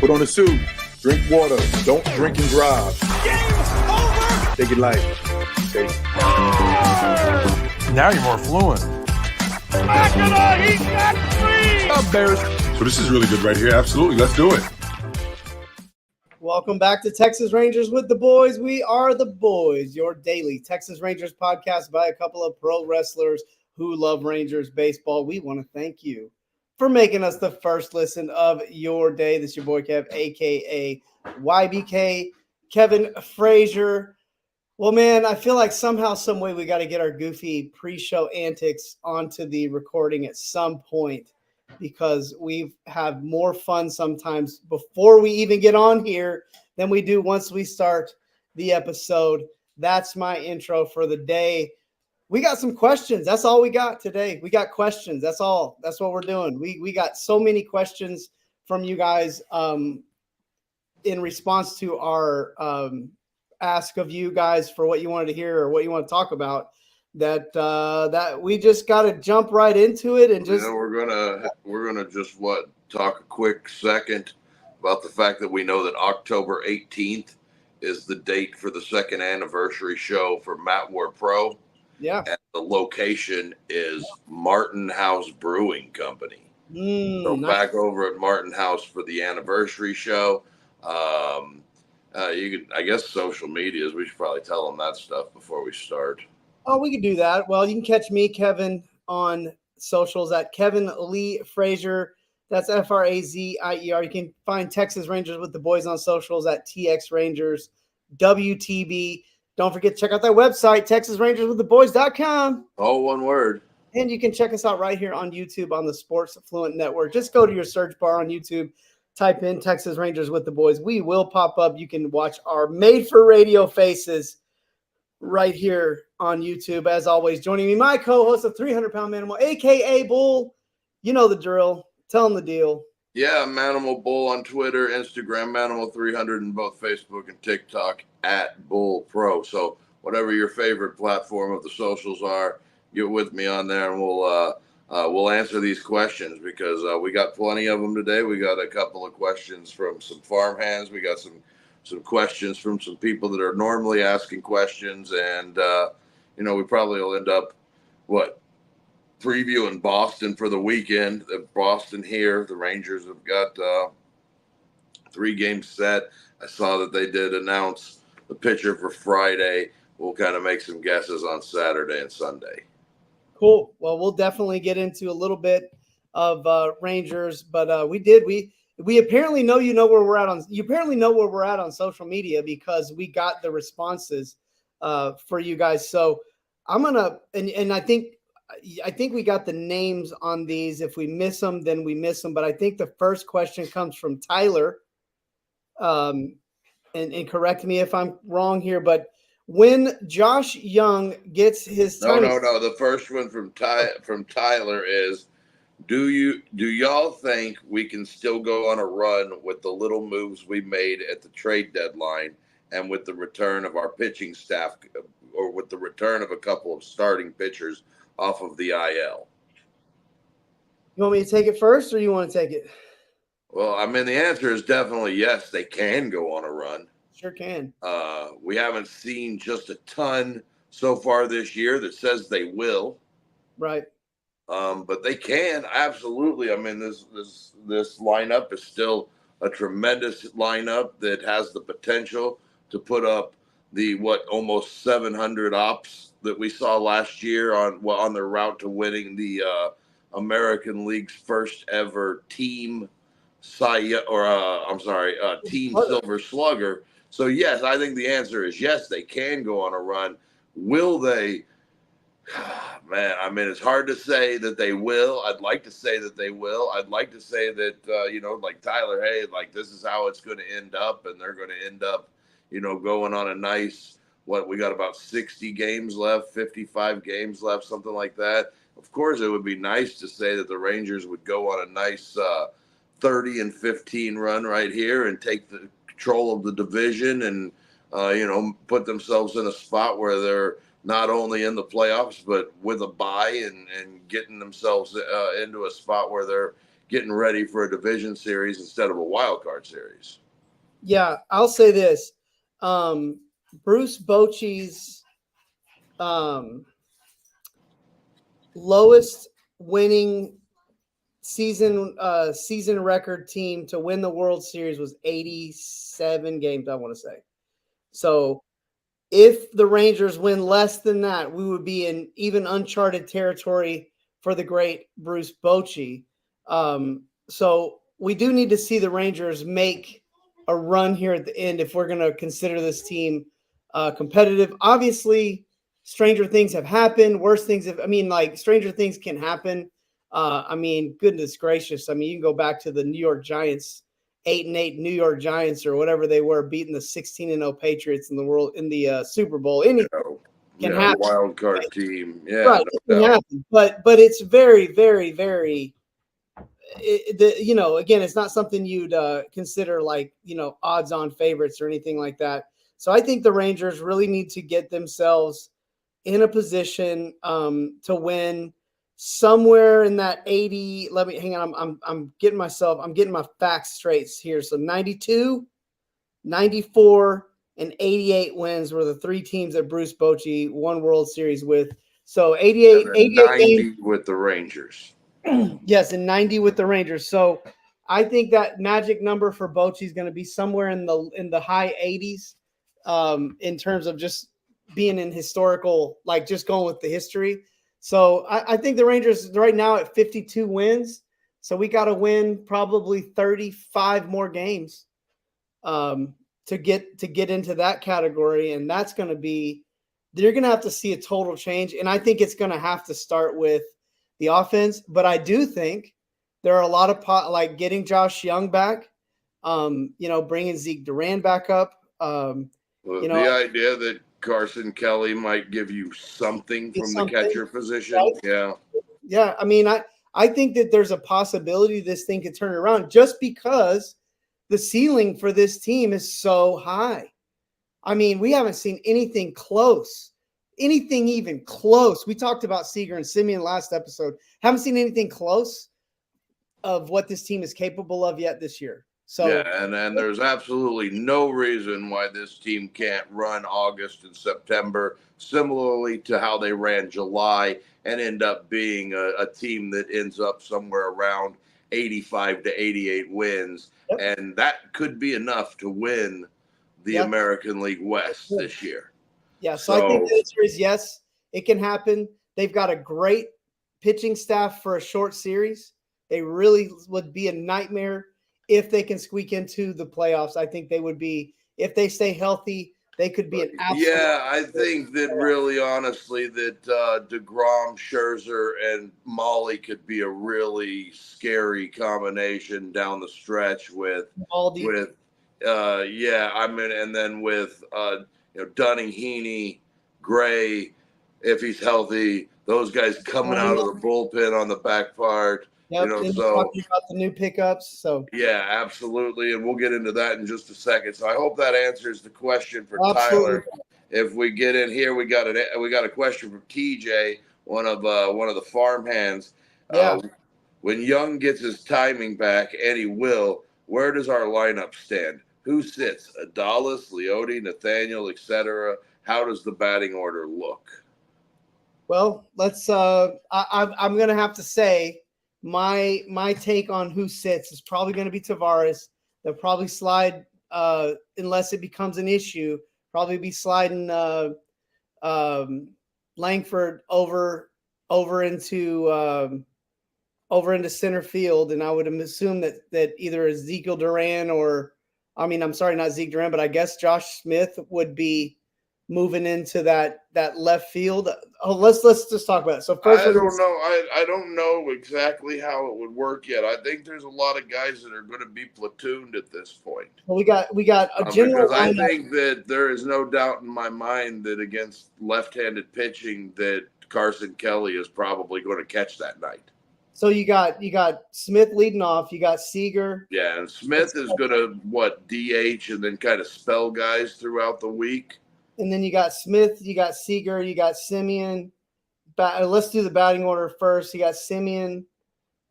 Put on a suit. Drink water. Don't drink and drive. Game over! Take it light. Okay? Now you're more fluent. He's got three! Up, Bears. So this is really good right here. Absolutely. Let's do it. Welcome back to Texas Rangers with the Boys. We are the Boys, your daily Texas Rangers podcast by a couple of pro wrestlers who love Rangers baseball. We want to thank you for making us the first listen of your day. This is your boy Kev, a.k.a. YBK, Kevin Frazier. Well, man, I feel like somehow, some way we got to get our goofy pre-show antics onto the recording at some point, because we have more fun sometimes before we even get on here than we do once we start the episode. That's my intro for the day. We got some questions. That's all we got today. We got questions. That's all. That's what we're doing. We got so many questions from you guys in response to our ask of you guys for what you wanted to hear or what you want to talk about, that we just got to jump right into it and just. We're gonna just talk a quick second about the fact that we know that October 18th is the date for the second anniversary show for Matt Ward Pro. Yeah. And the location is Martin House Brewing Company. So Nice. back over at Martin House for the anniversary show. You could, I guess, social medias. We should probably tell them that stuff before we start. Oh, we could do that. Well, you can catch me, Kevin, on socials at Kevin Lee Frazier. That's Frazier. You can find Texas Rangers with the Boys on socials at TX Rangers WTB. Don't forget to check out that website, TexasRangersWithTheBoys.com. Oh, one word. And you can check us out right here on YouTube on the Sports Fluent Network. Just go to your search bar on YouTube, type in Texas Rangers with the Boys. We will pop up. You can watch our made-for-radio faces right here on YouTube. As always, joining me, my co-host, a 300-pound Manimal, a.k.a. Bull. You know the drill. Tell them the deal. Yeah, Manimal Bull on Twitter, Instagram, Manimal300, and both Facebook and TikTok at Bull Pro. So whatever your favorite platform of the socials are, get with me on there, and we'll answer these questions because we got plenty of them today. We got a couple of questions from some farmhands. We got some questions from some people that are normally asking questions, and we probably will end up previewing Boston for the weekend. Boston here, the Rangers have got 3 games set. I saw that they did announce the pitcher for Friday. We'll kind of make some guesses on Saturday and Sunday. Cool. Well, we'll definitely get into a little bit of Rangers, but we apparently know where we're at on. You apparently know where we're at on social media because we got the responses for you guys. So I'm gonna and I think we got the names on these. If we miss them, then we miss them. But I think the first question comes from Tyler. And correct me if I'm wrong here, but when Josh Young gets his time. No. The first one from Tyler is, do y'all think we can still go on a run with the little moves we made at the trade deadline and with the return of our pitching staff, or with the return of a couple of starting pitchers off of the IL? You want me to take it first, or you want to take it? Well, I mean, the answer is definitely yes. They can go on a run. Sure can. We haven't seen just a ton so far this year that says they will. Right. But they can, absolutely. I mean, this lineup is still a tremendous lineup that has the potential to put up almost 700 ops that we saw last year on their route to winning the American League's first ever team team Silver Slugger. So yes, I think the answer is yes, they can go on a run. Will they? Man, I mean, it's hard to say that they will. I'd like to say that they will. I'd like to say that, like Tyler, hey, like this is how it's going to end up, and they're going to end up, going on a nice, we got about 60 games left, 55 games left, something like that. Of course, it would be nice to say that the Rangers would go on a nice 30-15 run right here and take the control of the division and, put themselves in a spot where they're not only in the playoffs, but with a bye and getting themselves into a spot where they're getting ready for a division series instead of a wild card series. Yeah, I'll say this. Bruce Bochy's lowest winning season record team to win the World Series was 87 games, I want to say. So if the Rangers win less than that, we would be in even uncharted territory for the great Bruce Bochy. So we do need to see the Rangers make a run here at the end if we're going to consider this team competitive. Obviously, stranger things have happened. Worse things have, stranger things can happen. Goodness gracious. You can go back to the New York Giants, 8-8 New York Giants or whatever they were, beating the 16-0 Patriots in the Super Bowl. Anything can happen. Wild card team. Yeah, right. No it can happen. But it's very, very, very. Again, it's not something you'd consider like odds-on favorites or anything like that. So I think the Rangers really need to get themselves in a position to win somewhere in that 80. Let me hang on. I'm getting my facts straight here. So 92, 94, and 88 wins were the three teams that Bruce Bochy won World Series with. So 88 90 with the Rangers. Yes, and 90 with the Rangers. So I think that magic number for Bochy is going to be somewhere in the high 80s in terms of just being in historical, like just going with the history. So I think the Rangers right now at 52 wins. So we got to win probably 35 more games to get into that category. And that's going to be, you're going to have to see a total change. And I think it's going to have to start with the offense. But I do think there are a lot of like getting Josh Young back, bringing Zeke Duran back up. The idea that Carson Kelly might give you something from the catcher position. Right? Yeah. Yeah. I think that there's a possibility this thing could turn around just because the ceiling for this team is so high. We haven't seen anything close, anything even close. We talked about Seager and Simeon last episode. Haven't seen anything close of what this team is capable of yet this year. So yeah, and there's absolutely no reason why this team can't run August and September similarly to how they ran July and end up being a team that ends up somewhere around 85 to 88 wins. Yep. And that could be enough to win the American League West this year. Yeah, so I think the answer is yes, it can happen. They've got a great pitching staff for a short series. They really would be a nightmare if they can squeak into the playoffs. I think they would be, if they stay healthy, they could be an absolute. Yeah, I think that really honestly that DeGrom, Scherzer, and Molly could be a really scary combination down the stretch with and then with Dunning, Heaney, Gray, if he's healthy, those guys coming out of the bullpen on the back part. Yep, so talking about the new pickups. So yeah, absolutely, and we'll get into that in just a second. So I hope that answers the question for absolutely. Tyler. If we get in here, we got a question from TJ, one of the farm hands. Yeah. When Young gets his timing back, and he will, where does our lineup stand? Who sits? Adalis, Leote, Nathaniel, etc. How does the batting order look? Well, let's. I'm going to have to say my take on who sits is probably going to be Tavares. They'll probably slide unless it becomes an issue. Probably be sliding Langford over into center field, and I would assume that either Ezekiel Duran or not Zeke Duran, but I guess Josh Smith would be moving into that left field. Oh, let's just talk about it. So first, I don't know. I don't know exactly how it would work yet. I think there's a lot of guys that are going to be platooned at this point. Well, we got a general. Because I think that there is no doubt in my mind that against left-handed pitching that Carson Kelly is probably going to catch that night. So you got Smith leading off. You got Seager. Yeah, and Smith is going to DH and then kind of spell guys throughout the week. And then you got Smith, you got Seager, you got Simeon. Let's do the batting order first. You got Simeon,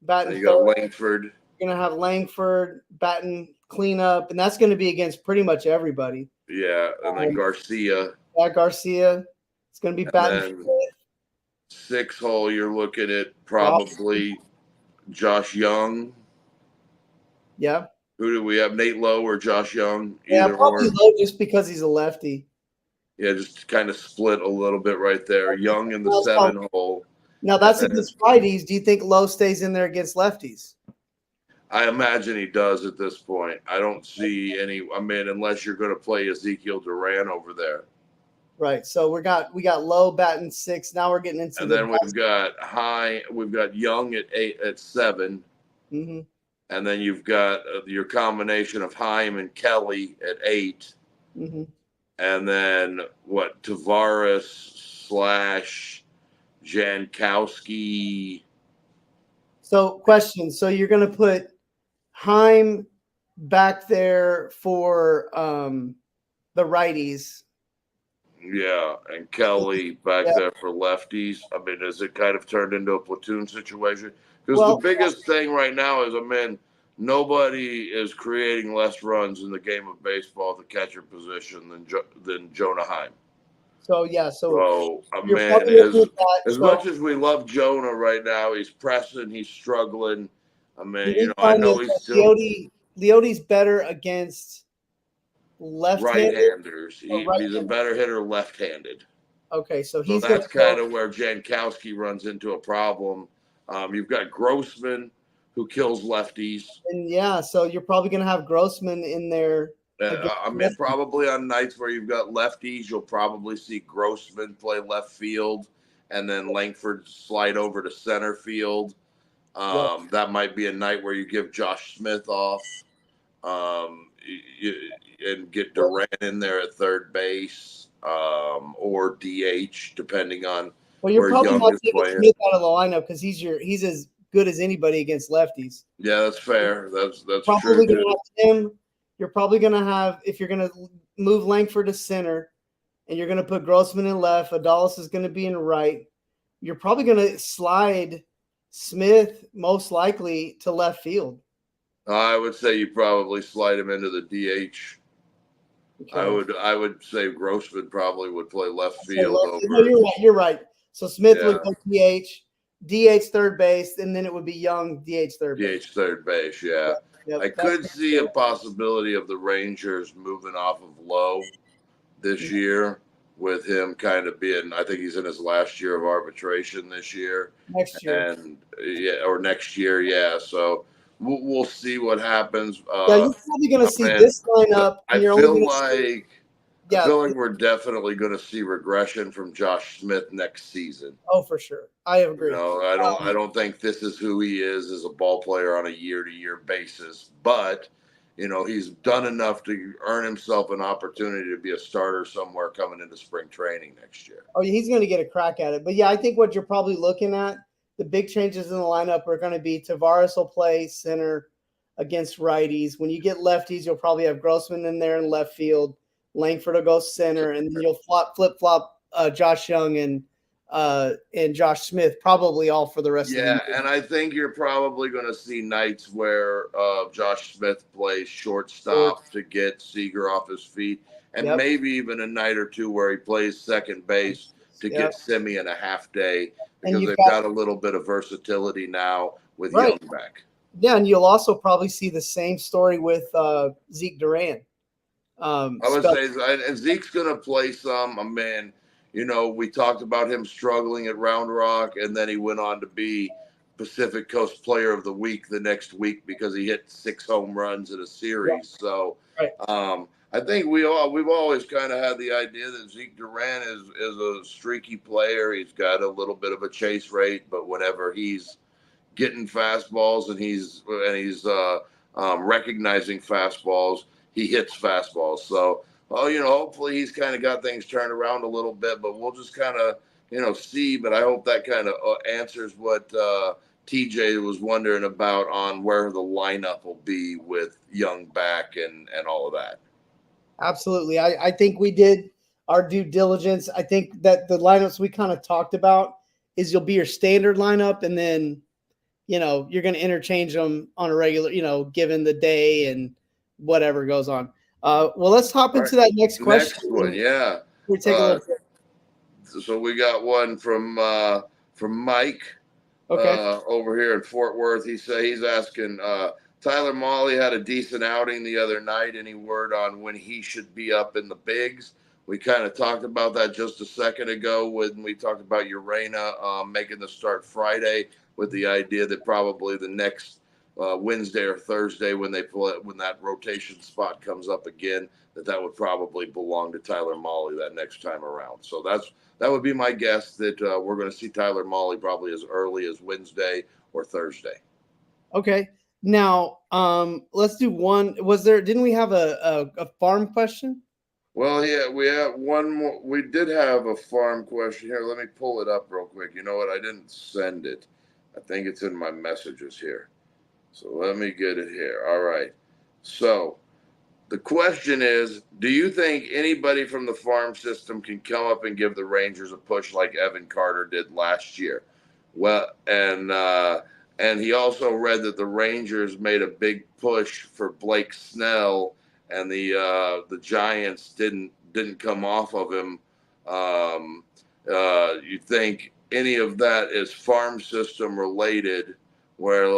batting Then you got third. Langford. You're going to have Langford batting cleanup, and that's going to be against pretty much everybody. Yeah, and then Garcia. Garcia. It's going to be And batting then fifth. 6-hole, you're looking at probably Josh Young. Yeah. Who do we have? Nate Lowe or Josh Young? Yeah, Either probably or. Lowe just because he's a lefty. Yeah, just kind of split a little bit right there. Young in the 7-hole. Now that's against righties. Do you think Lowe stays in there against lefties? I imagine he does at this point. I don't see any. I mean, unless you're going to play Ezekiel Duran over there. Right. So we got Lowe batting 6. Now we're getting into and then we've got Young at 7. Mm-hmm. And then you've got your combination of Heim and Kelly at 8. Mm-hmm. And then Tavares / Jankowski. So question. So you're going to put Heim back there for the righties. Yeah, and Kelly back there for lefties. I mean, has it kind of turned into a platoon situation? Because the biggest thing right now is, nobody is creating less runs in the game of baseball at the catcher position than Jonah Heim. So yeah, as much as we love Jonah right now, he's pressing, he's struggling. I know he's still Leote's better against right-handers. He's a better hitter left-handed. Okay, so that's kind of where Jankowski runs into a problem. You've got Grossman, who kills lefties. And so you're probably going to have Grossman in there. Probably on nights where you've got lefties, you'll probably see Grossman play left field, and then Langford slide over to center field. That might be a night where you give Josh Smith off, and get Durant in there at third base, or DH, depending on you're probably not taking Smith out of the lineup because he's as good as anybody against lefties. Yeah, that's fair. That's probably true. Gonna have him. You're probably going to have, if you're going to move Langford to center and you're going to put Grossman in left, Adalis is going to be in right. You're probably going to slide Smith most likely to left field. I would say you probably slide him into the DH. Okay. I would say Grossman probably would play left field over. No, you're right. So Smith would go DH third base, and then it would be Young DH third base. DH third base, yeah. Yep, I could see a possibility of the Rangers moving off of Lowe this year, with him kind of being, I think he's in his last year of arbitration this year. Next year. And next year, yeah. So we'll see what happens. You're probably going to see this lineup. I feel like we're definitely going to see regression from Josh Smith next season. Oh, for sure. I agree. I don't think this is who he is as a ball player on a year-to-year basis. But, he's done enough to earn himself an opportunity to be a starter somewhere coming into spring training next year. Oh, he's going to get a crack at it. But, I think what you're probably looking at, the big changes in the lineup are going to be Tavares will play center against righties. When you get lefties, you'll probably have Grossman in there in left field. Langford will go center, and then you'll flip-flop Josh Young and Josh Smith, probably all for the rest of the year. Yeah, and I think you're probably going to see nights where Josh Smith plays shortstop to get Seager off his feet, and maybe even a night or two where he plays second base to get Semien a half day, because they've got a little bit of versatility now with Young back. Yeah, and you'll also probably see the same story with Zeke Duran. I would say, and Zeke's going to play some. We talked about him struggling at Round Rock, and then he went on to be Pacific Coast Player of the Week the next week because he hit 6 home runs in a series. Yeah. So I think we've always kind of had the idea that Zeke Duran is a streaky player. He's got a little bit of a chase rate, but whenever he's getting fastballs and he's recognizing fastballs, he hits fastballs. So, hopefully he's kind of got things turned around a little bit, but we'll just kind of, see. But I hope that kind of answers what TJ was wondering about on where the lineup will be with Young back and all of that. Absolutely. I think we did our due diligence. I think that the lineups we kind of talked about is you'll be your standard lineup, and then you're going to interchange them on a regular, given the day and whatever goes on. Well, let's hop into that next question. Next one, yeah. We take a little bit. So we got one from Mike over here in Fort Worth. He's asking, Tyler Mahle had a decent outing the other night. Any word on when he should be up in the bigs? We kind of talked about that just a second ago when we talked about Urena making the start Friday, with the idea that probably the next Wednesday or Thursday when that rotation spot comes up again, that would probably belong to Tyler Mahle that next time around. So that would be my guess, that we're going to see Tyler Mahle probably as early as Wednesday or Thursday. Okay. Now, let's do one. Didn't we have a farm question? Well, yeah, we have one more. We did have a farm question here. Let me pull it up real quick. You know what? I didn't send it. I think it's in my messages here. So let me get it here. All right. So the question is, do you think anybody from the farm system can come up and give the Rangers a push like Evan Carter did last year? Well, and he also read that the Rangers made a big push for Blake Snell, and the Giants didn't come off of him. You think any of that is farm system related, where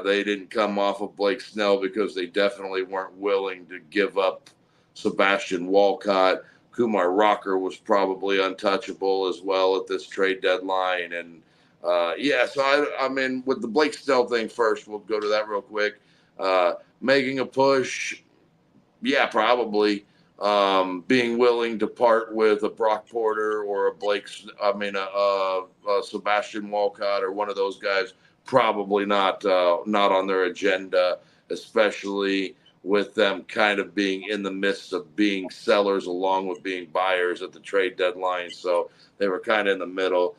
they didn't come off of Blake Snell because they definitely weren't willing to give up Sebastian Walcott? Kumar Rocker was probably untouchable as well at this trade deadline. And so I mean, with the Blake Snell thing first, we'll go to that real quick. Making a push, yeah, probably. Being willing to part with a Brock Porter or a Sebastian Walcott or one of those guys, probably not on their agenda, especially with them kind of being in the midst of being sellers along with being buyers at the trade deadline. So they were kind of in the middle.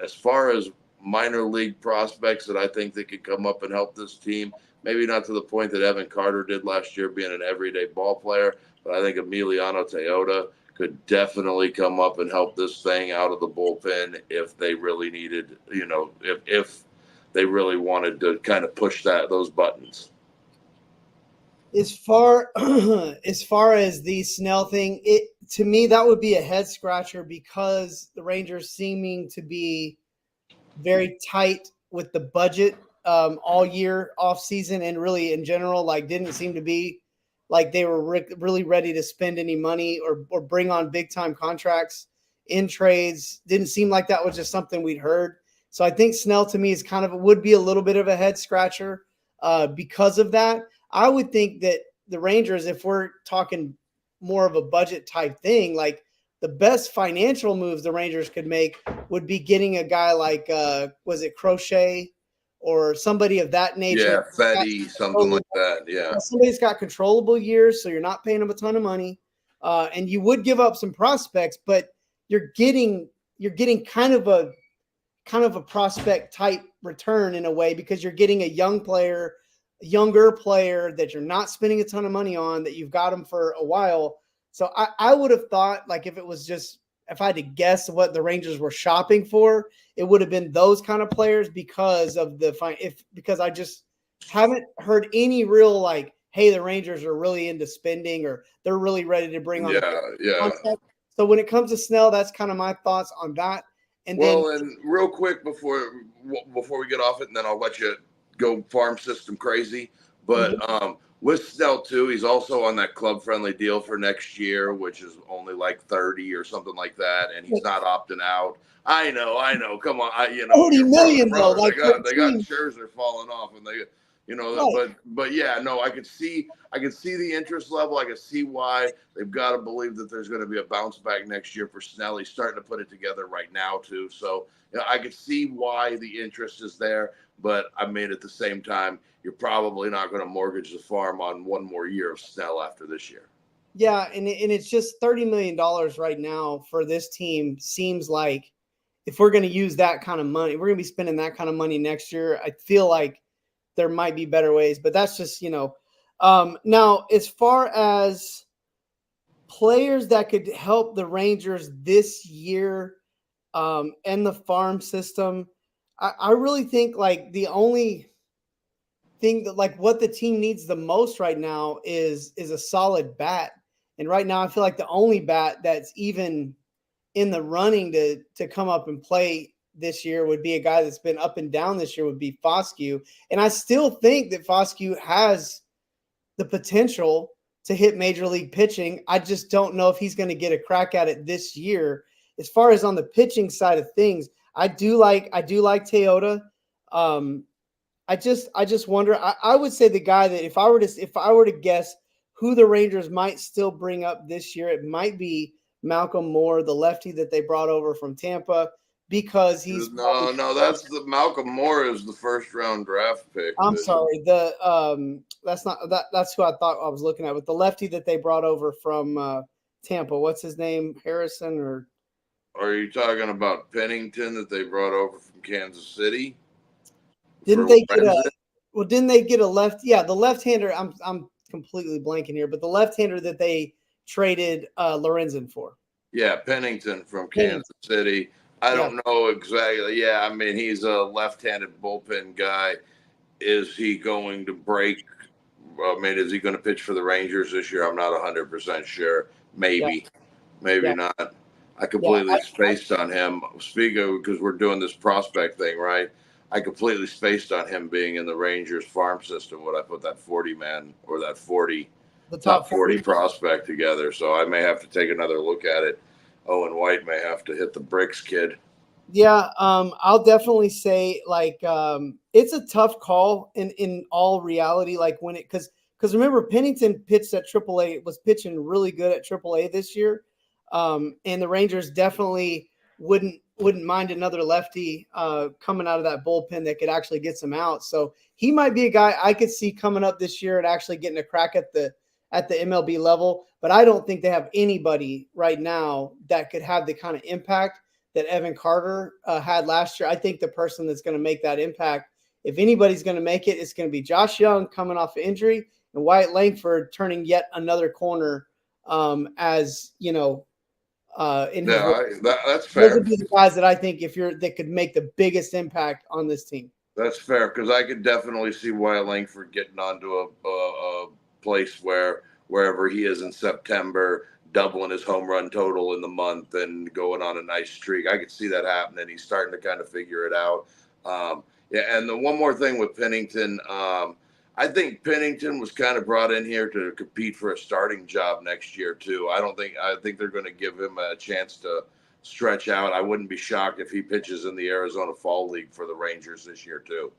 As far as minor league prospects that I think that could come up and help this team, maybe not to the point that Evan Carter did last year, being an everyday ball player, but I think Emiliano Teota could definitely come up and help this thing out of the bullpen if they really needed, if they really wanted to kind of push those buttons. As far as the Snell thing, to me that would be a head scratcher, because the Rangers seeming to be very tight with the budget all year off season, and really in general, didn't seem to be like they were really ready to spend any money or bring on big time contracts in trades. Didn't seem like that was just something we'd heard. So I think Snell to me is would be a little bit of a head scratcher because of that. I would think that the Rangers, if we're talking more of a budget type thing, the best financial moves the Rangers could make would be getting a guy like, was it Crochet or somebody of that nature? Yeah, Fetty, something like that. Yeah. Somebody's got controllable years, so you're not paying them a ton of money. And you would give up some prospects, but you're getting kind of a prospect type return in a way, because you're getting a younger player that you're not spending a ton of money on, that you've got them for a while. So I would have thought, if I had to guess what the Rangers were shopping for, it would have been those kind of players, because of because I just haven't heard any real hey, the Rangers are really into spending, or they're really ready to bring on. Yeah. So when it comes to Snell, that's kind of my thoughts on that. And real quick before we get off it, and then I'll let you go farm system crazy. But with Snell too, he's also on that club friendly deal for next year, which is only 30 or something like that, and he's not opting out. I know. Come on, $40 million though. They got Scherzer falling off, and they, right. but yeah, no, I could see the interest level. I could see why they've got to believe that there's going to be a bounce back next year for Snell. He's starting to put it together right now too, so I could see why the interest is there. But I mean, at the same time, you're probably not going to mortgage the farm on one more year of Snell after this year. Yeah, and it's just $30 million right now for this team. Seems like if we're going to use that kind of money, we're going to be spending that kind of money next year. I feel like there might be better ways, but that's just, now as far as players that could help the Rangers this year and the farm system, I really think like the only thing that like what the team needs the most right now is a solid bat. And right now I feel like the only bat that's even in the running to come up and play this year would be a guy that's been up and down this year would be Foscue. And I still think that Foscue has the potential to hit major league pitching. I just don't know if he's going to get a crack at it this year. As far as on the pitching side of things, I do like Toyota. I just wonder. I would say the guy that if I were to guess who the Rangers might still bring up this year, it might be Malcolm Moore, the lefty that they brought over from Tampa, because he's that's the Malcolm Moore is the first round draft pick. I'm sorry, that's not that's who I thought I was looking at, but the lefty that they brought over from Tampa. What's his name? Harrison or? Are you talking about Pennington that they brought over from Kansas City? Didn't they get a left? Yeah, the left-hander. I'm completely blanking here, but the left-hander that they traded Lorenzen for. Yeah, Pennington from Kansas City. I don't know exactly. Yeah, I mean, he's a left-handed bullpen guy. Is he going to break? I mean, is he going to pitch for the Rangers this year? I'm not 100% sure. Maybe not. I completely spaced on him. Speaking because we're doing this prospect thing, right? I completely spaced on him being in the Rangers farm system when I put that 40-man or that 40, the top 40 prospect together. So I may have to take another look at it. Owen White may have to hit the bricks, kid. Yeah, I'll definitely say like it's a tough call in all reality. Like when it because remember Pennington pitched at AAA, was pitching really good at AAA this year, and the Rangers definitely wouldn't mind another lefty coming out of that bullpen that could actually get some out. So he might be a guy I could see coming up this year and actually getting a crack at the MLB level. But I don't think they have anybody right now that could have the kind of impact that Evan Carter had last year. I think the person that's going to make that impact, if anybody's going to make it, it's going to be Josh Young coming off of injury and Wyatt Langford turning yet another corner as, you know, that's fair. Those would be the guys that I think that could make the biggest impact on this team. That's fair because I could definitely see Wyatt Langford getting onto a place wherever he is in September, doubling his home run total in the month and going on a nice streak. I could see that happening. He's starting to kind of figure it out. And the one more thing with Pennington, I think Pennington was kind of brought in here to compete for a starting job next year too. I think they're going to give him a chance to stretch out. I wouldn't be shocked if he pitches in the Arizona Fall League for the Rangers this year too.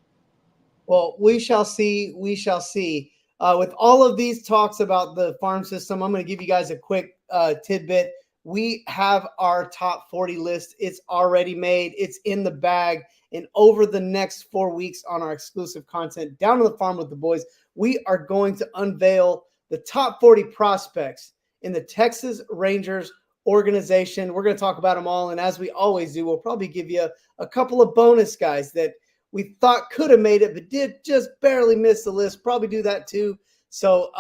Well, we shall see. We shall see. With all of these talks about the farm system, I'm going to give you guys a quick tidbit. We have our top 40 list. It's already made. It's in the bag. And over the next 4 weeks on our exclusive content, Down to the Farm with the Boys, we are going to unveil the top 40 prospects in the Texas Rangers organization. We're going to talk about them all. And as we always do, we'll probably give you a couple of bonus guys that we thought could have made it, but did just barely miss the list. Probably do that too. So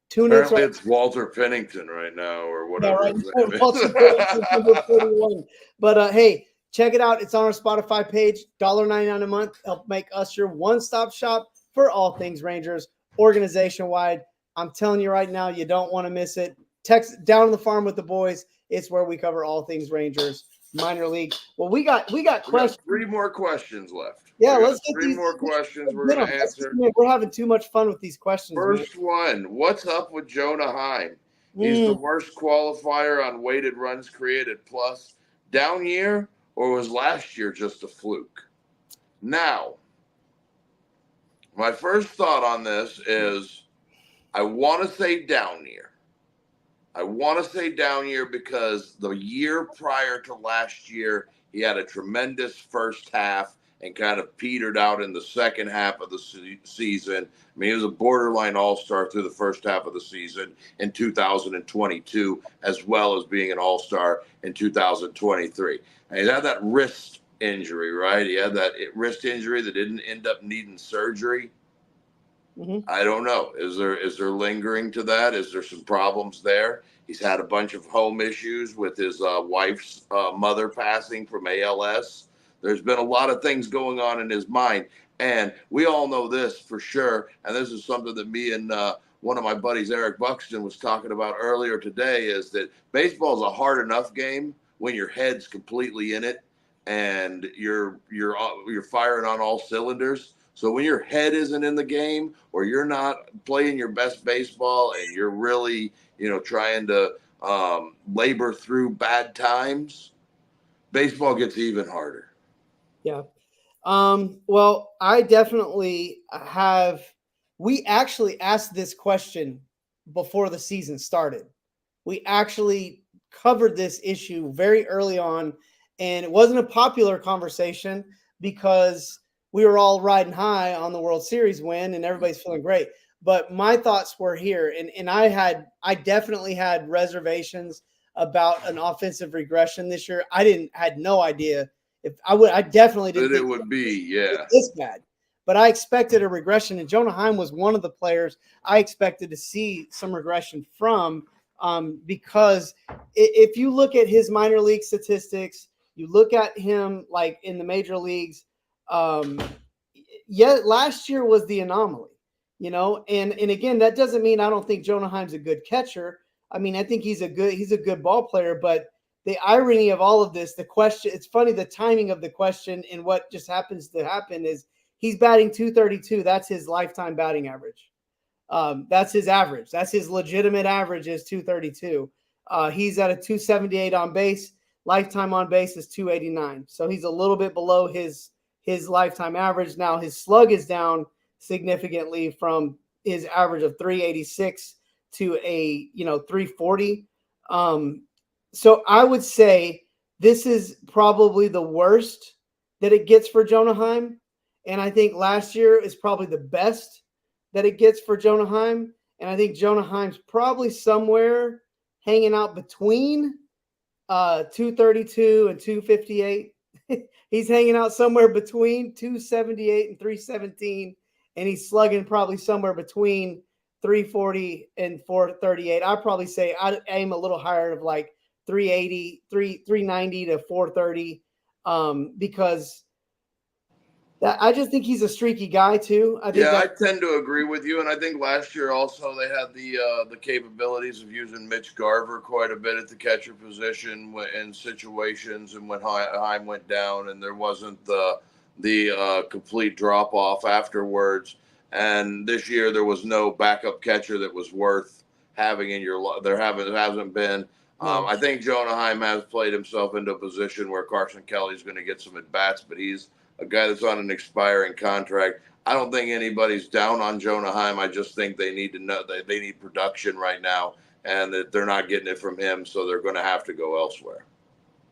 tune in. Apparently it's Walter Pennington right now or whatever. Yeah, right. Walter Pennington, 41. But hey, check it out. It's on our Spotify page. $1.99 a month. Help make us your one-stop shop for all things Rangers organization-wide. I'm telling you right now, you don't want to miss it. Text Down on the Farm with the Boys. It's where we cover all things Rangers minor league. Well, we got questions. 3 more questions left. Yeah, let's get 3 more questions we're going to answer. We're having too much fun with these questions. First one, what's up with Jonah Heim? He's the worst qualifier on weighted runs created plus. Down year, or was last year just a fluke? Now, my first thought on this is I want to say down year. I want to say down year because the year prior to last year, he had a tremendous first half and kind of petered out in the second half of the season. I mean, he was a borderline all-star through the first half of the season in 2022, as well as being an all-star in 2023. And he had that wrist injury, right? He had that wrist injury that didn't end up needing surgery. Mm-hmm. I don't know. Is there lingering to that? Is there some problems there? He's had a bunch of home issues with his wife's mother passing from ALS There's been a lot of things going on in his mind. And we all know this for sure. And this is something that me and one of my buddies, Eric Buxton, was talking about earlier today, is that baseball is a hard enough game when your head's completely in it and you're firing on all cylinders. So when your head isn't in the game, or you're not playing your best baseball, and you're really, trying to labor through bad times, baseball gets even harder. Yeah. Well, I definitely have. We actually asked this question before the season started. We actually covered this issue very early on, and it wasn't a popular conversation because we were all riding high on the World Series win and everybody's feeling great. But my thoughts were here, and I definitely had reservations about an offensive regression this year. Had no idea if I definitely didn't That think it would be, yeah, this bad. But I expected a regression, and Jonah Heim was one of the players I expected to see some regression from, because if you look at his minor league statistics, you look at him like in the major leagues, last year was the anomaly, and again, that doesn't mean I don't think Jonah Heim's a good catcher. I mean, I think he's a good ball player, but the irony of all of this, the question, it's funny, the timing of the question and what just happens to happen is he's batting .232. That's his lifetime batting average. That's his average. That's his legitimate average is .232. He's at a .278 on base. Lifetime on base is .289. So he's a little bit below his lifetime average. Now his slug is down significantly from his average of .386 to a .340. So I would say this is probably the worst that it gets for Jonah Heim. And I think last year is probably the best that it gets for Jonah Heim. And I think Jonah Heim's probably somewhere hanging out between .232 and .258. He's hanging out somewhere between .278 and .317. And he's slugging probably somewhere between .340 and .438. I'd probably say I'd aim a little higher of like .380, .390 to .430, because I just think he's a streaky guy too. I tend to agree with you, and I think last year also they had the capabilities of using Mitch Garver quite a bit at the catcher position in situations, and when Heim went down, and there wasn't the complete drop off afterwards. And this year there was no backup catcher that was worth having in your. There hasn't been. I think Jonah Heim has played himself into a position where Carson Kelly's going to get some at bats, but he's a guy that's on an expiring contract. I don't think anybody's down on Jonah Heim. I just think they need to know that they need production right now, and that they're not getting it from him, so they're going to have to go elsewhere.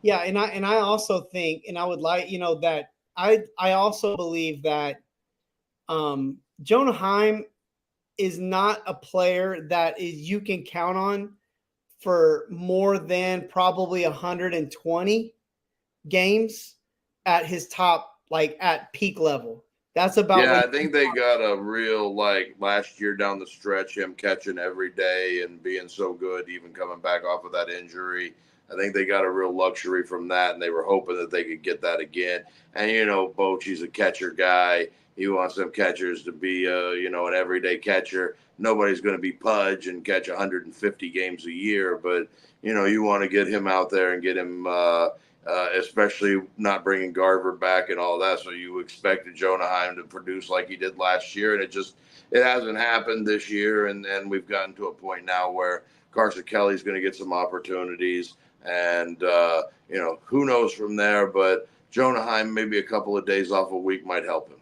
Yeah, and I also think, and I would like, that I also believe that Jonah Heim is not a player that you can count on for more than probably 120 games at his top, like at peak level. That's about. Yeah, I think they got a real, like last year down the stretch, him catching every day and being so good, even coming back off of that injury. I think they got a real luxury from that, and they were hoping that they could get that again. And, Bochy's a catcher guy. He wants them catchers to be, an everyday catcher. Nobody's going to be Pudge and catch 150 games a year, but, you want to get him out there and get him, especially not bringing Garver back and all that. So you expected Jonah Heim to produce like he did last year, and it hasn't happened this year. And we've gotten to a point now where Carson Kelly's going to get some opportunities, and, who knows from there, but Jonah Heim, maybe a couple of days off a week might help him.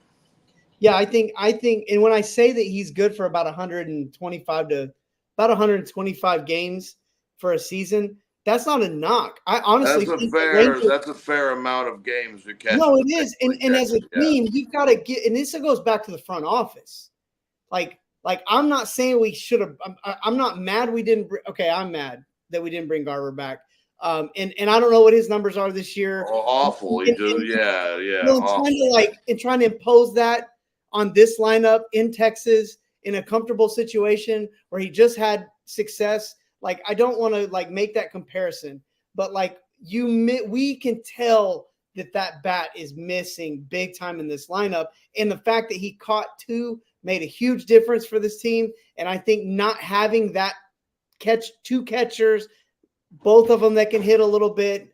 Yeah, I think, and when I say that he's good for about 125 games for a season, that's not a knock. I honestly think that's a fair amount of games to catch. No, it is, and as a team, you've got to get. And this goes back to the front office. Like I'm not saying we should have. I'm not mad we didn't. Okay, I'm mad that we didn't bring Garver back. And I don't know what his numbers are this year. Oh, awful. Trying to impose that on this lineup in Texas in a comfortable situation where he just had success. Like, I don't want to make that comparison, but we can tell that bat is missing big time in this lineup. And the fact that he caught 2 made a huge difference for this team. And I think not having that 2 catchers, both of them that can hit a little bit,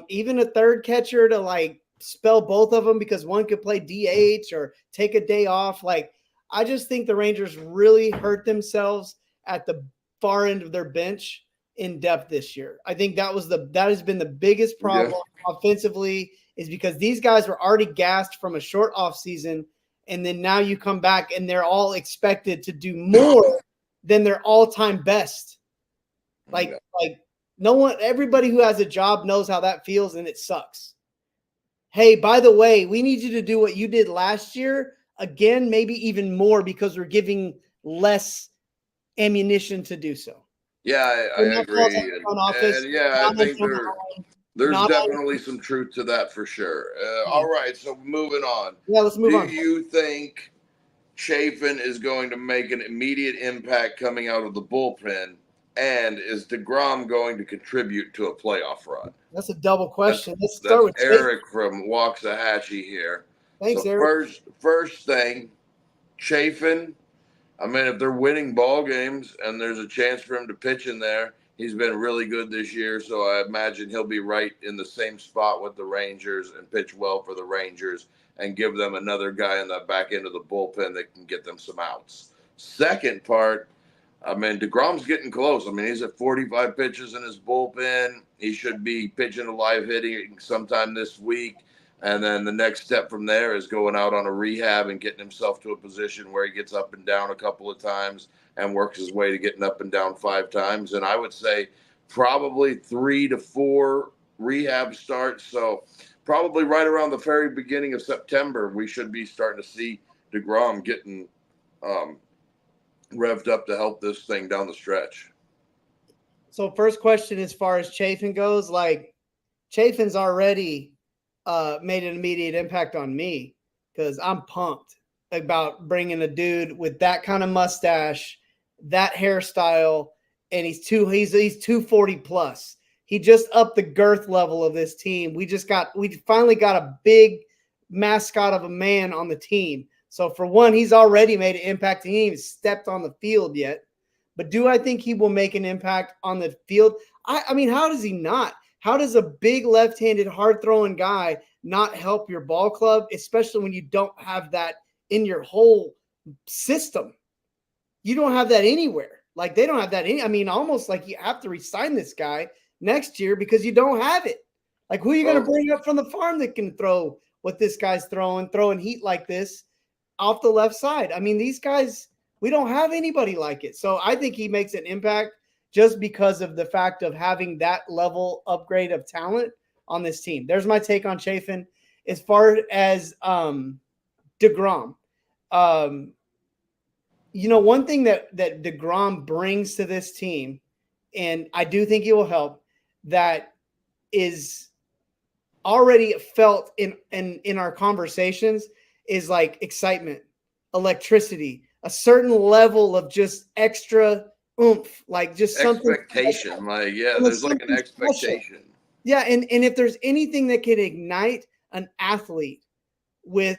even a third catcher to like spell both of them because one could play DH or take a day off. Like, I just think the Rangers really hurt themselves at the far end of their bench in depth this year. I think that has been the biggest problem offensively, is because these guys were already gassed from a short off season. And then now you come back and they're all expected to do more than their all-time best. Like no one, everybody who has a job knows how that feels, and it sucks. Hey, by the way, we need you to do what you did last year again, maybe even more, because we're giving less ammunition to do so. Yeah, I agree. And I think there's definitely some truth to that for sure. All right, so moving on. Yeah, let's move on. Do you think Chafin is going to make an immediate impact coming out of the bullpen? And is DeGrom going to contribute to a playoff run? That's a double question. Let's start with Eric from Waxahachie here. Thanks, Eric. First thing, Chafin, I mean, if they're winning ball games and there's a chance for him to pitch in there, he's been really good this year. So I imagine he'll be right in the same spot with the Rangers and pitch well for the Rangers and give them another guy in the back end of the bullpen that can get them some outs. Second part, I mean, DeGrom's getting close. I mean, he's at 45 pitches in his bullpen. He should be pitching a live hitting sometime this week. And then the next step from there is going out on a rehab and getting himself to a position where he gets up and down a couple of times and works his way to getting up and down 5 times. And I would say probably 3 to 4 rehab starts. So probably right around the very beginning of September, we should be starting to see DeGrom getting revved up to help this thing down the stretch. So first question, as far as Chafin goes, like Chafin's already made an immediate impact on me because I'm pumped about bringing a dude with that kind of mustache, that hairstyle, and he's 240 plus. He just upped the girth level of this team. We finally got a big mascot of a man on the team. So for one, he's already made an impact. He ain't even stepped on the field yet. But do I think he will make an impact on the field? I mean, how does he not? How does a big left-handed, hard-throwing guy not help your ball club, especially when you don't have that in your whole system? You don't have that anywhere. Like, they don't have that. I mean, almost like you have to re-sign this guy next year because you don't have it. Like, who are you going to bring up from the farm that can throw what this guy's throwing heat like this off the left side? I mean, these guys, we don't have anybody like it. So I think he makes an impact just because of the fact of having that level upgrade of talent on this team. There's my take on Chafin. As far as DeGrom, one thing that DeGrom brings to this team, and I do think it will help, that is already felt in our conversations, is like excitement, electricity, a certain level of just extra oomph, like just something. Expectation. Like, yeah, there's like an expectation. Special. Yeah, and if there's anything that can ignite an athlete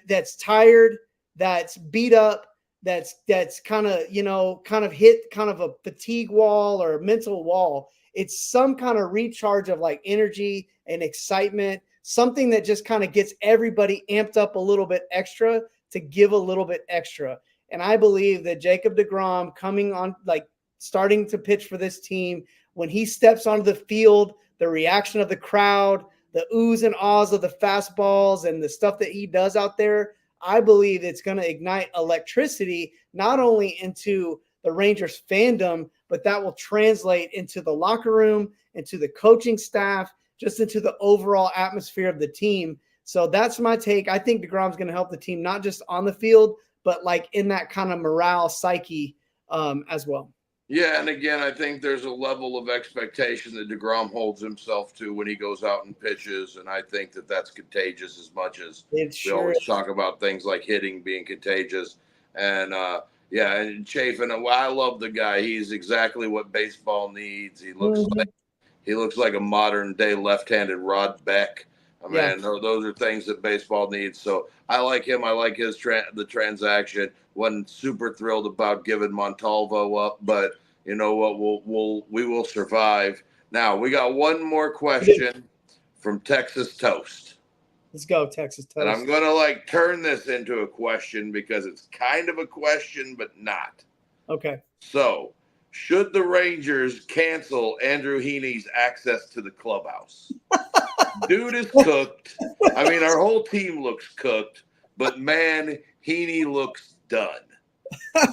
that's tired, that's beat up, that's kind of hit kind of a fatigue wall or a mental wall, it's some kind of recharge of like energy and excitement, something that just kind of gets everybody amped up a little bit extra to give a little bit extra. And I believe that Jacob DeGrom coming on, like starting to pitch for this team, when he steps onto the field, the reaction of the crowd, the oohs and ahs of the fastballs and the stuff that he does out there, I believe it's going to ignite electricity, not only into the Rangers fandom, but that will translate into the locker room, into the coaching staff, just into the overall atmosphere of the team. So that's my take. I think DeGrom's going to help the team, not just on the field, but like in that kind of morale psyche as well. Yeah, and again, I think there's a level of expectation that DeGrom holds himself to when he goes out and pitches, and I think that that's contagious as much as we always talk about things like hitting being contagious. And, and Chafin, I love the guy. He's exactly what baseball needs. He looks like a modern-day left-handed Rod Beck. I mean, those are things that baseball needs. So I like him. I like his the transaction. Wasn't super thrilled about giving Montalvo up, but you know what? We will survive. Now we got one more question from Texas Toast. Let's go, Texas Toast. And I'm gonna turn this into a question because it's kind of a question, but not. Okay. So, should the Rangers cancel Andrew Heaney's access to the clubhouse? Dude is cooked. I mean, our whole team looks cooked, but man, Heaney looks done.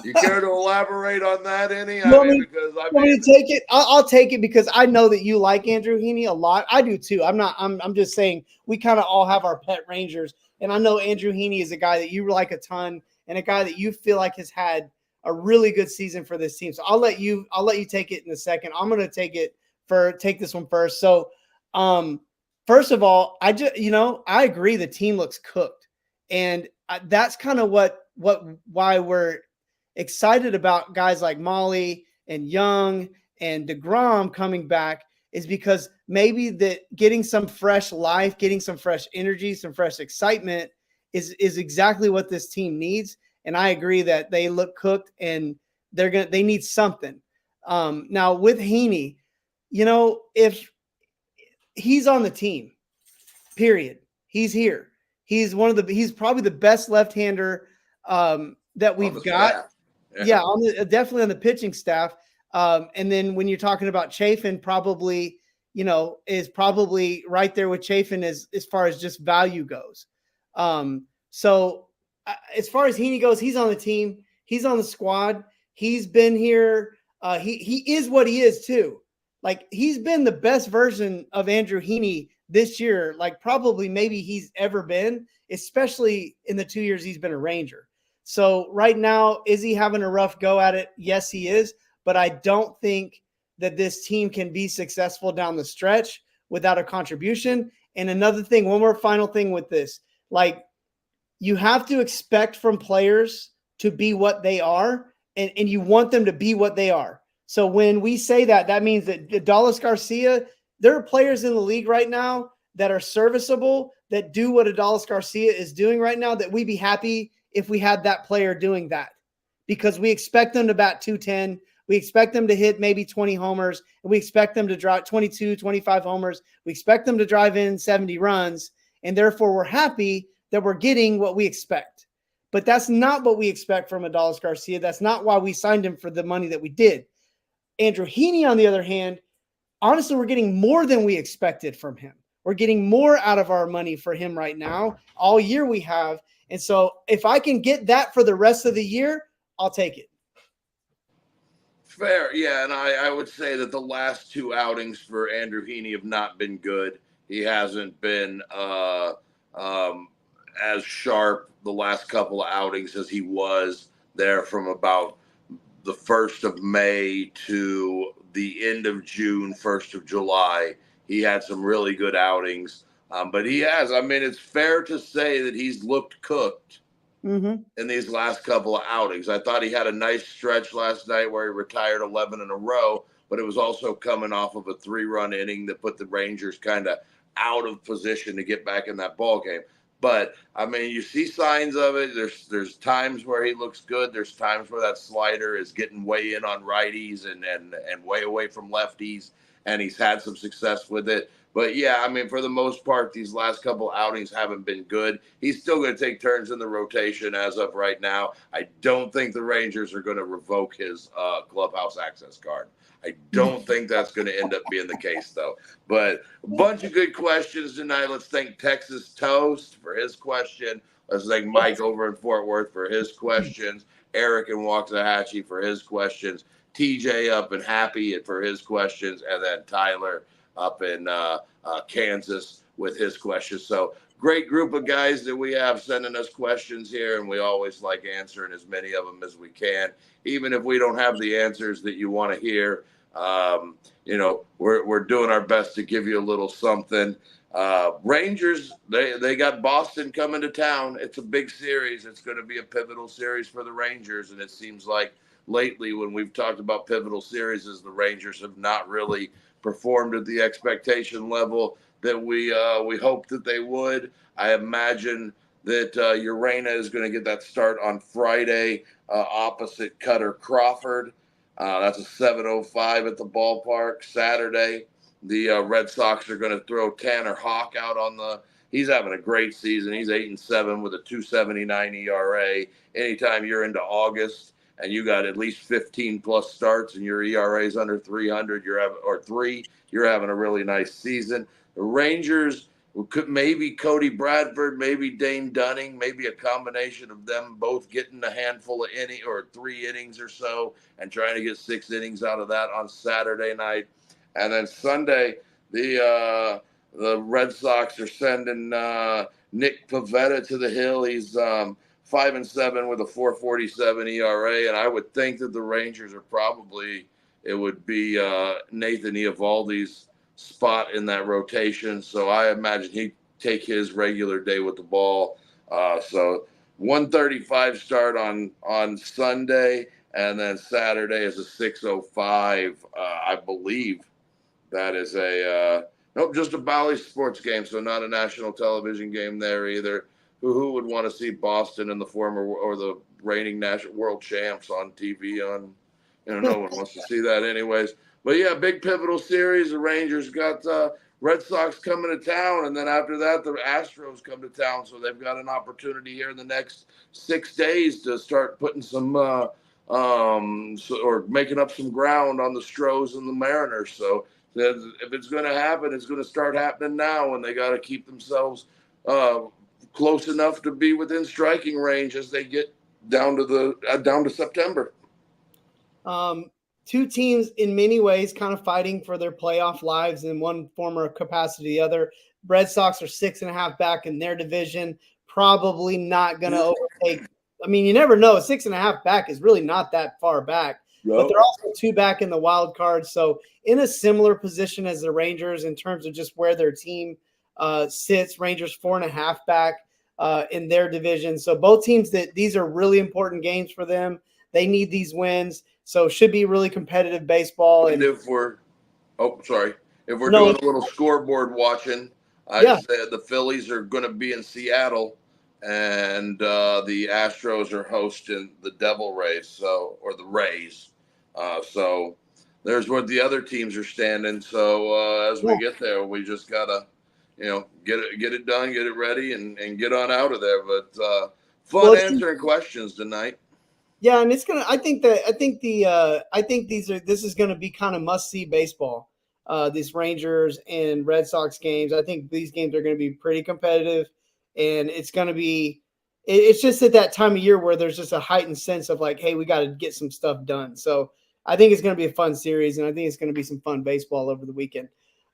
You care to elaborate on that, any? Want me to take it? I'll take it because I know that you like Andrew Heaney a lot. I do too. I'm just saying we kind of all have our pet Rangers, and I know Andrew Heaney is a guy that you like a ton, and a guy that you feel like has had a really good season for this team. So I'll let you take it in a second. I'm going to take this one first. So, first of all, I agree the team looks cooked, and that's kind of why we're excited about guys like Molly and Young and DeGrom coming back, is because maybe that getting some fresh life, getting some fresh energy, some fresh excitement is exactly what this team needs. And I agree that they look cooked and they need something. Now with Heaney, if he's on the team, period, he's here. He's probably the best left-hander that we've got. Yeah, definitely on the pitching staff. And then when you're talking about Chafin, probably, is probably right there with Chafin as far as just value goes. So as far as Heaney goes, he's on the team. He's on the squad. He's been here. He is what he is too. Like, he's been the best version of Andrew Heaney this year, like probably maybe he's ever been, especially in the 2 years he's been a Ranger. So right now, is he having a rough go at it? Yes, he is. But I don't think that this team can be successful down the stretch without a contribution. And another thing, one more final thing with this, you have to expect from players to be what they are, and you want them to be what they are. So when we say that, that means that Adolis Garcia, there are players in the league right now that are serviceable, that do what Adolis Garcia is doing right now, that we'd be happy if we had that player doing that, because we expect them to bat 210. We expect them to hit maybe 20 homers, and we expect them to drive 22, 25 homers. We expect them to drive in 70 runs, and therefore we're happy that we're getting what we expect. But that's not what we expect from Adolis Garcia. That's not why we signed him for the money that we did. Andrew Heaney, on the other hand, honestly, we're getting more than we expected from him. We're getting more out of our money for him right now. All year we have. And so if I can get that for the rest of the year, I'll take it. Fair. Yeah. And I would say that the last two outings for Andrew Heaney have not been good. He hasn't been as sharp the last couple of outings as he was there from about the 1st of May to the end of June, 1st of July. He had some really good outings. But he has, it's fair to say that he's looked cooked in these last couple of outings. I thought he had a nice stretch last night where he retired 11 in a row, but it was also coming off of a 3-run inning that put the Rangers kind of out of position to get back in that ball game. But, you see signs of it. There's times where he looks good. There's times where that slider is getting way in on righties and way away from lefties, and he's had some success with it. But, yeah, for the most part, these last couple outings haven't been good. He's still going to take turns in the rotation as of right now. I don't think the Rangers are going to revoke his clubhouse access card. I don't think that's going to end up being the case, though. But a bunch of good questions tonight. Let's thank Texas Toast for his question. Let's thank Mike over in Fort Worth for his questions. Eric in Waxahachie for his questions. TJ up in Happy for his questions. And then Tyler up in Kansas with his questions. So great group of guys that we have sending us questions here, and we always like answering as many of them as we can, even if we don't have the answers that you want to hear. We're doing our best to give you a little something. Rangers, they got Boston coming to town. It's a big series. It's going to be a pivotal series for the Rangers, and it seems like lately when we've talked about pivotal series, the Rangers have not really performed at the expectation level that we hope that they would. I imagine that Urena is going to get that start on Friday opposite Cutter Crawford. That's a 7:05 at the ballpark. Saturday, the Red Sox are going to throw Tanner Houck out on the. He's having a great season. He's 8-7 with a 2.79 ERA. Anytime you're into August and you got at least 15 plus starts and your ERA is under 300, you're having a really nice season. The Rangers could maybe Cody Bradford, maybe Dane Dunning, maybe a combination of them both getting a handful of innings or 3 innings or so and trying to get 6 innings out of that on Saturday night. And then Sunday, the Red Sox are sending Nick Pivetta to the hill. He's 5-7 with a 4.47 ERA, and I would think that the Rangers are it would be Nathan Eovaldi's spot in that rotation. So I imagine he'd take his regular day with the ball. So 1:35 start on Sunday, and then Saturday is a 6:05. I believe that is just a Bally Sports game, so not a national television game there either. Who would want to see Boston in the former or the reigning national world champs on TV? No one wants to see that anyways. But yeah, big pivotal series. The Rangers got Red Sox coming to town, and then after that, the Astros come to town. So they've got an opportunity here in the next 6 days to start putting some or making up some ground on the Stros and the Mariners. So if it's going to happen, it's going to start happening now, and they got to keep themselves close enough to be within striking range as they get down to September. 2 teams in many ways kind of fighting for their playoff lives in one form or capacity or the other. Red Sox are 6.5 back in their division, probably not going to overtake. I mean, you never know. 6.5 back is really not that far back. Yep. But they're also 2 back in the wild card. So in a similar position as the Rangers in terms of just where their team sits. Rangers 4.5 back in their division. So both teams these are really important games for them. They need these wins. So it should be really competitive baseball. And if we're doing a little scoreboard watching, I'd say the Phillies are going to be in Seattle, and the Astros are hosting the Devil Rays, or the Rays. So there's where the other teams are standing. So as we get there, we just gotta, get it done, get it ready, and get on out of there. But fun answering questions tonight. Yeah, and it's gonna. I think this is gonna be kind of must-see baseball. These Rangers and Red Sox games. I think these games are gonna be pretty competitive, and it's gonna be. It's just at that time of year where there's just a heightened sense of like, hey, we got to get some stuff done. So I think it's gonna be a fun series, and I think it's gonna be some fun baseball over the weekend.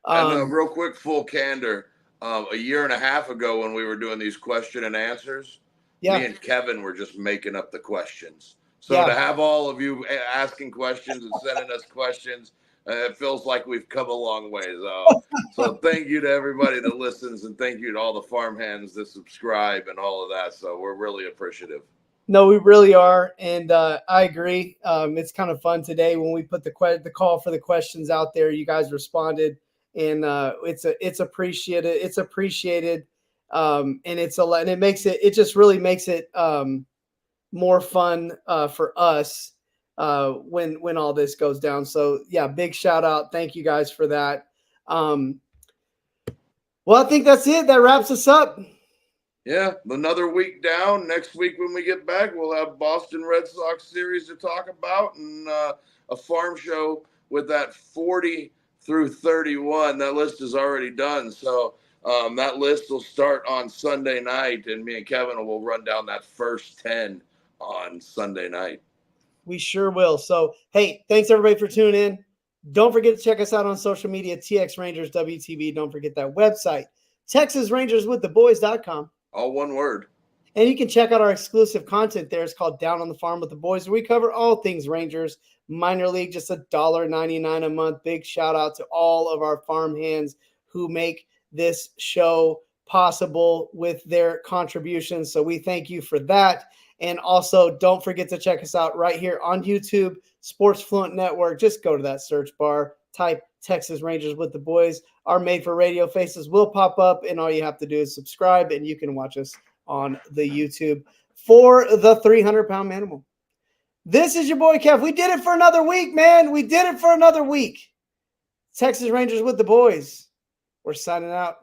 And real quick, full candor. A year and a half ago, when we were doing these question and answers, me and Kevin were just making up the questions. So to have all of you asking questions and sending us questions, it feels like we've come a long way. So thank you to everybody that listens, and thank you to all the farmhands that subscribe and all of that. So we're really appreciative. No, we really are, and I agree. It's kind of fun today when we put the call for the questions out there. You guys responded, and it's appreciated. It's appreciated, and it just really makes it more fun for us when all this goes down. So yeah, big shout out. Thank you guys for that. Well, I think that's it. That wraps us up. Yeah, another week down. Next week when we get back, we'll have Boston Red Sox series to talk about, and a farm show with that 40 through 31. That list is already done. So that list will start on Sunday night, and me and Kevin will run down that first 10 on Sunday night. We sure will. So, hey, thanks everybody for tuning in. Don't forget to check us out on social media, TX Rangers WTV. Don't forget that website, TexasRangersWithTheBoys.com. All one word. And you can check out our exclusive content there. It's called Down on the Farm with the Boys, where we cover all things Rangers, minor league, just $1.99 a month. Big shout out to all of our farm hands who make this show possible with their contributions. So we thank you for that. And also, don't forget to check us out right here on YouTube, Sports Fluent Network. Just go to that search bar, type Texas Rangers with the Boys. Our Made for Radio faces will pop up, and all you have to do is subscribe, and you can watch us on the YouTube for the 300-pound manimal. This is your boy Kev. We did it for another week, man. We did it for another week. Texas Rangers with the Boys. We're signing out.